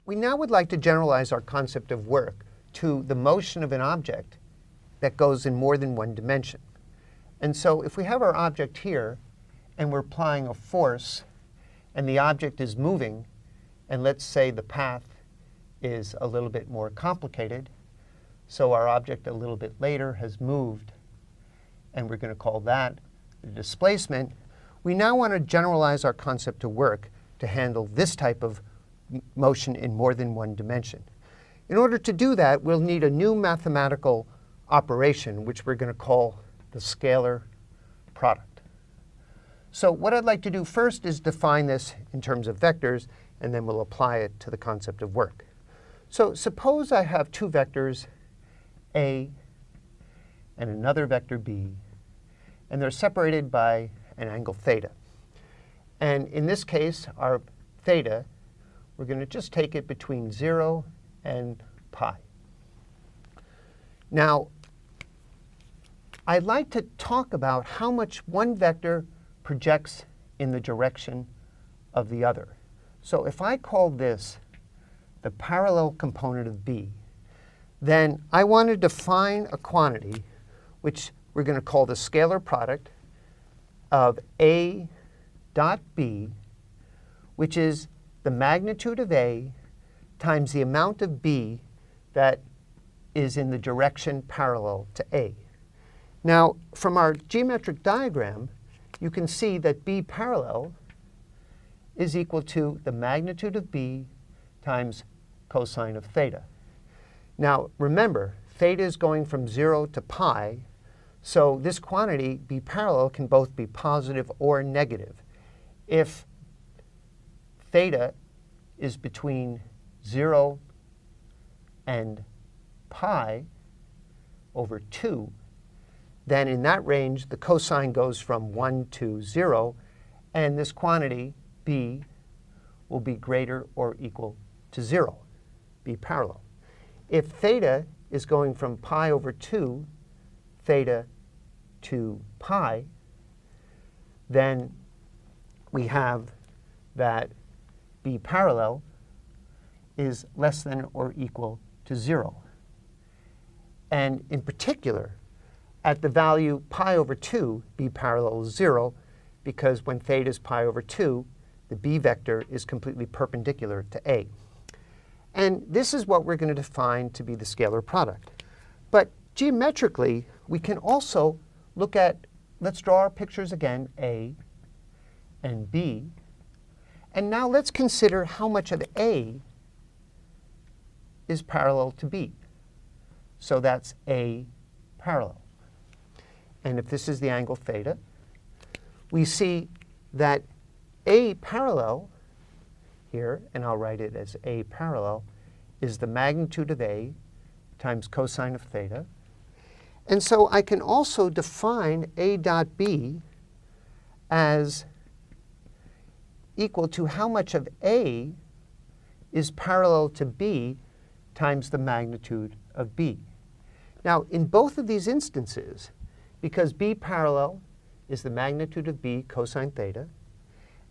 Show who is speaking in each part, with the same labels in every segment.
Speaker 1: We now would like to generalize our concept of work to the motion of an object that goes in more than one dimension. And so if we have our object here, and we're applying a force, and the object is moving, and let's say the path is a little bit more complicated, so our object a little bit later has moved, and we're going to call that the displacement, we now want to generalize our concept of work to handle this type of motion in more than one dimension. In order to do that, we'll need a new mathematical operation, which we're going to call the scalar product. So what I'd like to do first is define this in terms of vectors, and then we'll apply it to the concept of work. So suppose I have two vectors, A and another vector B, and they're separated by an angle theta. And in this case, our theta, we're going to just take it between 0 and pi. Now, I'd like to talk about how much one vector projects in the direction of the other. So if I call this the parallel component of B, then I want to define a quantity which we're going to call the scalar product of A dot B, which is the magnitude of A times the amount of B that is in the direction parallel to A. Now, from our geometric diagram, you can see that B parallel is equal to the magnitude of B times cosine of theta. Now, remember, theta is going from 0 to pi, so this quantity, B parallel, can both be positive or negative. If theta is between 0 and pi over 2, then in that range, the cosine goes from 1 to 0, and this quantity, B, will be greater or equal to 0, B parallel. If theta is going from pi over 2, theta to pi, then we have that B parallel is less than or equal to 0. And in particular, at the value pi over 2, B parallel is 0, because when theta is pi over 2, the B vector is completely perpendicular to A. And this is what we're going to define to be the scalar product. But geometrically, we can also look at, let's draw our pictures again, A and B. And now let's consider how much of A is parallel to B. So that's A parallel. And if this is the angle theta, we see that A parallel here, and I'll write it as A parallel, is the magnitude of A times cosine of theta. And so I can also define A dot B as equal to how much of A is parallel to B times the magnitude of B. Now, in both of these instances, because B parallel is the magnitude of B cosine theta,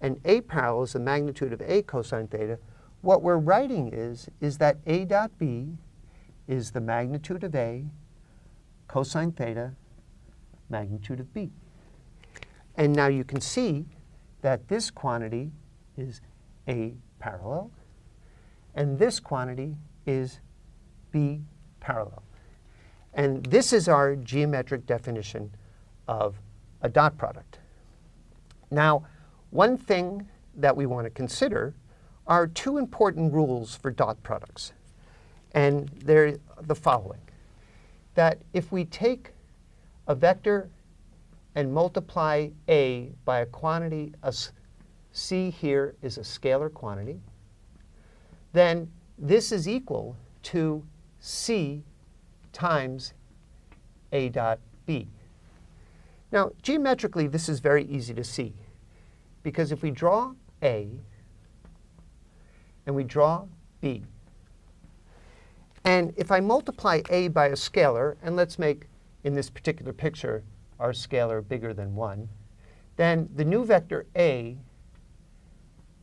Speaker 1: and A parallel is the magnitude of A cosine theta, what we're writing is that A dot B is the magnitude of A cosine theta magnitude of B. And now you can see that this quantity is A parallel, and this quantity is B parallel. And this is our geometric definition of a dot product. Now, one thing that we want to consider are two important rules for dot products. And they're the following: that if we take a vector and multiply A by a quantity, C here is a scalar quantity, then this is equal to C times A dot B. Now, geometrically, this is very easy to see, because if we draw A and we draw B, and if I multiply A by a scalar, and let's make, in this particular picture, our scalar bigger than 1, then the new vector A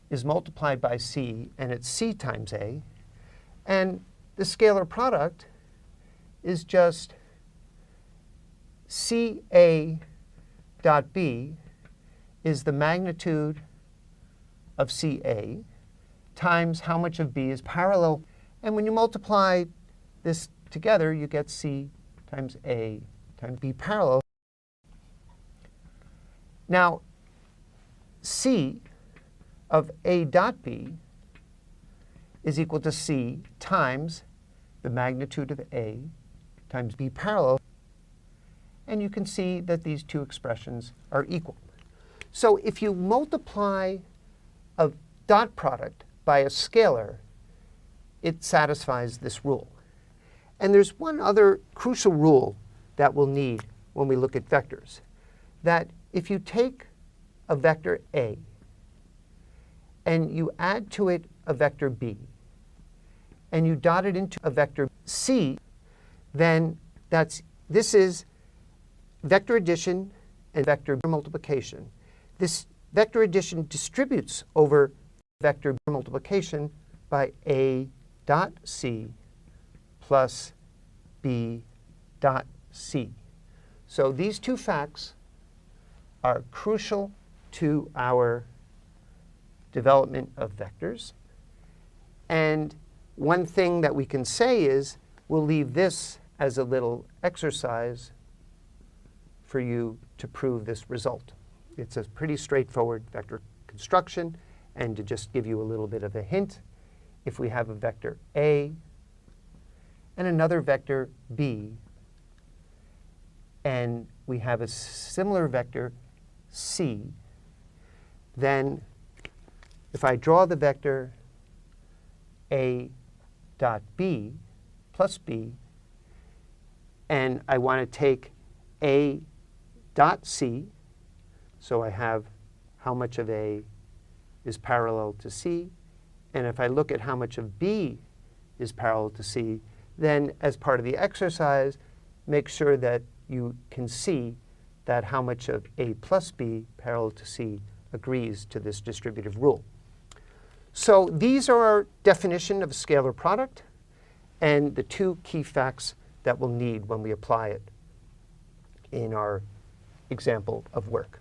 Speaker 1: is multiplied by C, and it's C times A. And the scalar product is just CA dot B is the magnitude of CA times how much of B is parallel. And when you multiply this together, you get C times A times B parallel. Now, C of A dot B is equal to C times the magnitude of A times B parallel. And you can see that these two expressions are equal. So if you multiply a dot product by a scalar, it satisfies this rule. And there's one other crucial rule that we'll need when we look at vectors, that if you take a vector A and you add to it a vector B, and you dot it into a vector C, then this is vector addition and vector multiplication. This vector addition distributes over vector multiplication by A dot C plus B dot C. So these two facts are crucial to our development of vectors. And one thing that we can say is we'll leave this as a little exercise for you to prove this result. It's a pretty straightforward vector construction. And to just give you a little bit of a hint, if we have a vector A and another vector B, and we have a similar vector C, then if I draw the vector A dot B plus B, and I want to take A dot C, so I have how much of A is parallel to C, and if I look at how much of B is parallel to C, then as part of the exercise, make sure that you can see that how much of A plus B parallel to C agrees to this distributive rule. So these are our definition of a scalar product and the two key facts that we'll need when we apply it in our example of work.